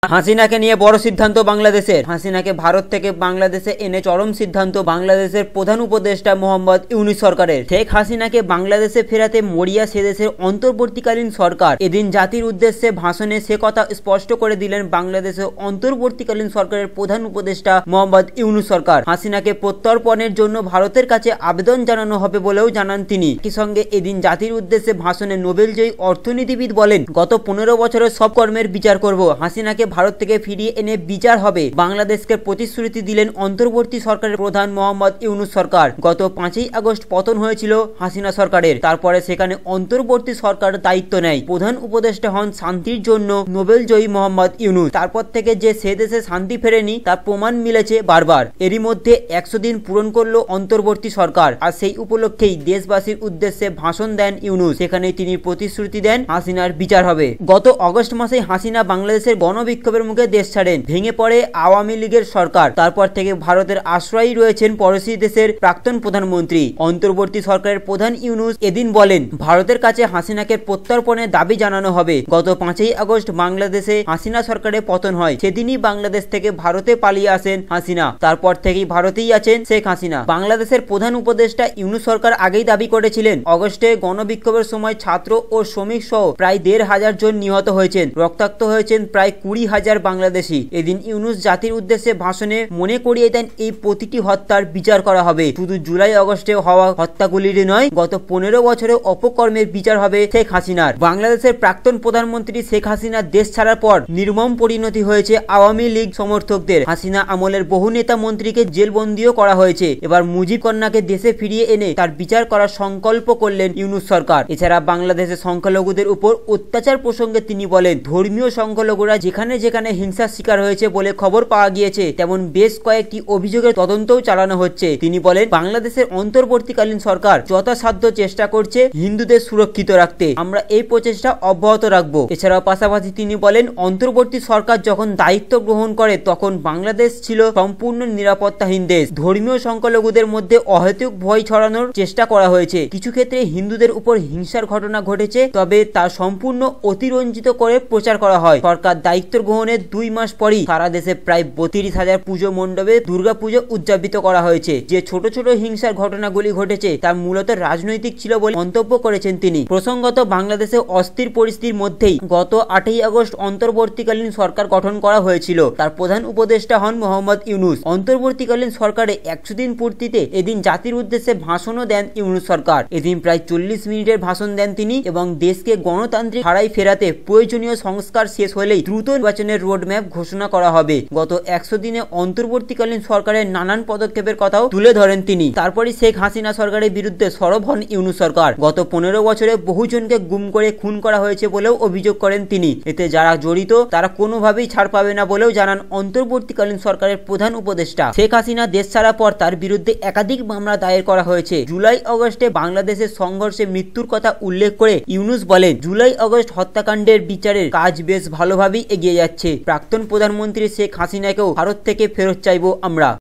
হাসিনাকে নিয়ে বড় সিদ্ধান্ত বাংলাদেশের। হাসিনাকে ভারত থেকে বাংলাদেশে এনে চরম সিদ্ধান্ত বাংলাদেশের প্রধান উপদেষ্টা মোহাম্মদ ইউনূস সরকারের। শেখ হাসিনাকে বাংলাদেশে ফেরাতে মরিয়া সে দেশের অন্তর্বর্তীকালীন সরকার। এদিন জাতির উদ্দেশ্যে ভাষণে সে কথা স্পষ্ট করে দিলেন বাংলাদেশের অন্তর্বর্তীকালীন সরকারের প্রধান উপদেষ্টা মোহাম্মদ ইউনূস সরকার। হাসিনাকে প্রত্যর্পণের জন্য ভারতের কাছে আবেদন জানানো হবে বলেও জানান তিনি। একই সঙ্গে এদিন জাতির উদ্দেশ্যে ভাষণে নোবেলজয়ী অর্থনীতিবিদ বলেন, গত 15 বছরের সব কর্মের বিচার করব। হাসিনাকে ভারত থেকে ফিরিয়ে এনে বিচার হবে। বাংলাদেশকে প্রতিশ্রুতি দিলেন অন্তর্বর্তী সরকারের প্রধান মোহাম্মদ ইউনূস সরকার। গত 5ই আগস্ট পতন হয়েছিল হাসিনা সরকারের। তারপরে সেখানে অন্তর্বর্তী সরকার দায়িত্ব নেয়। প্রধান উপদেষ্টা হন শান্তির জন্য নোবেলজয়ী মোহাম্মদ ইউনূস। তারপর থেকে যে সে দেশে শান্তি ফেরেনি তার প্রমাণ মিলেছে বারবার। এরই মধ্যে 100 দিন পূরণ করলো অন্তর্বর্তী সরকার। আর সেই উপলক্ষেই দেশবাসীর উদ্দেশ্যে ভাষণ দেন ইউনূস। সেখানে তিনি প্রতিশ্রুতি দেন হাসিনার বিচার হবে। গত অগস্ট মাসে হাসিনা বাংলাদেশের গণবিক্ষোভের মুখে দেশ ছাড়েন। ভেঙে পড়ে আওয়ামী লীগের সরকার। তারপর থেকে ভারতের আশ্রয়ই রয়েছেন পড়োশি দেশের প্রাক্তন প্রধানমন্ত্রী। অন্তর্বর্তী সরকারের প্রধান ইউনূস এদিন বলেন, ভারতের কাছে হাসিনাকে প্রত্যর্পণের দাবি জানানো হবে। গত 5ই আগস্ট বাংলাদেশে হাসিনা সরকারের পতন হয়। সেদিনই বাংলাদেশ থেকে ভারতে পালিয়ে আসেন হাসিনা। তারপর থেকেই ভারতেই আছেন শেখ হাসিনা। বাংলাদেশের প্রধান উপদেষ্টা ইউনূস সরকার আগেই দাবি করেছিলেন, অগস্টে গণবিক্ষোভের সময় ছাত্র ও শ্রমিক সহ প্রায় 1,500 জন নিহত হয়েছেন, রক্তাক্ত হয়েছেন প্রায় 20,000 বাংলাদেশি। এদিন ইউনূস জাতির উদ্দেশ্যে ভাষণে মনে করিয়ে দেন, এই প্রতিটি হত্যার বিচার করা হবে। শুধু জুলাই আগস্টে হওয়া হত্যাগুলিরই নয়, গত 15 বছরের অপকর্মের বিচার হবে শেখ হাসিনার। বাংলাদেশের প্রাক্তন প্রধানমন্ত্রী শেখ হাসিনা দেশ ছাড়ার পর নির্মম পরিণতি হয়েছে আওয়ামী লীগ সমর্থকদের। হাসিনা আমলের বহু নেতা মন্ত্রীকে জেলবন্দিও করা হয়েছে। এবার মুজিব কন্যাকে দেশে ফিরিয়ে এনে তার বিচার করার সংকল্প করলেন ইউনূস সরকার। এছাড়া বাংলাদেশের সংখ্যালঘুদের উপর অত্যাচার প্রসঙ্গে তিনি বলেন, ধর্মীয় সংখ্যালঘুরা যেখানে যেখানে হিংসার শিকার হয়েছে বলে খবর পাওয়া গিয়েছে, তেমন বেশ কয়েকটি অভিযোগের তদন্তও চালানো হচ্ছে। তিনি বলেন, বাংলাদেশের অন্তর্বর্তীকালীন সরকার যথাসাধ্য চেষ্টা করছে হিন্দুদের সুরক্ষিত রাখতে। আমরা এই প্রচেষ্টা অব্যাহত রাখবো। এছাড়াও পাশাপাশি তিনি বলেন, অন্তর্বর্তী সরকার যখন দায়িত্ব গ্রহণ করে তখন বাংলাদেশ ছিল সম্পূর্ণ নিরাপত্তাহীন দেশ। ধর্মীয় সংখ্যালঘুদের মধ্যে অহেতুক ভয় ছড়ানোর চেষ্টা করা হয়েছে। কিছু ক্ষেত্রে হিন্দুদের উপর হিংসার ঘটনা ঘটেছে, তবে তা সম্পূর্ণ অতিরঞ্জিত করে প্রচার করা হয়। সরকার দায়িত্ব গ্রহণের 2 মাস পরই সারা দেশে প্রায় 32,000 পুজো মণ্ডপে দুর্গাপুজো উদযাপিত করা হয়েছে। যে ছোট ছোট হিংসার ঘটনাগুলি ঘটেছে তা মূলত রাজনৈতিক ছিল বলে মন্তব্য করেছেন তিনি। প্রসঙ্গত, বাংলাদেশে অস্থির পরিস্থিতির মধ্যেই গত 8ই আগস্ট অন্তর্বর্তীকালীন সরকার গঠন করা হয়েছিল। তার প্রধান উপদেষ্টা হন মোহাম্মদ ইউনূস। অন্তর্বর্তীকালীন সরকারে 100 দিন পূর্তিতে এদিন জাতির উদ্দেশ্যে ভাষণও দেন ইউনূস সরকার। এদিন প্রায় 40 মিনিটের ভাষণ দেন তিনি এবং দেশকে গণতান্ত্রিক ধারায় ফেরাতে প্রয়োজনীয় সংস্কার শেষ হলেই দ্রুত নির্বাচনের রোডম্যাপ ঘোষণা করা হবে। গত 100 দিনে অন্তর্বর্তীকালীন সরকারের নানান পদক্ষেপের কথাও তুলে ধরেন তিনি। তারপরই শেখ হাসিনা সরকারের বিরুদ্ধে সরব হন ইউনূস সরকার। গত 15 বছরে বহুজনকে গুম করে খুন করা হয়েছে বলেও অভিযোগ করেন তিনি। এতে যারা জড়িত তারা কোনোভাবেই ছাড় পাবে না বলেও জানান অন্তর্বর্তীকালীন সরকারের প্রধান উপদেষ্টা। শেখ হাসিনা দেশ ছাড়ার পর তার বিরুদ্ধে একাধিক মামলা দায়ের করা হয়েছে। জুলাই আগস্টে বাংলাদেশের সংঘর্ষে মৃত্যুর কথা উল্লেখ করে ইউনূস বলেন, জুলাই আগস্ট হত্যাকাণ্ডের বিচারের কাজ বেশ ভালোভাবেই এগিয়ে যাচ্ছে। প্রাক্তন প্রধানমন্ত্রী শেখ হাসিনাকেও ভারত থেকে ফেরত চাইবো আমরা।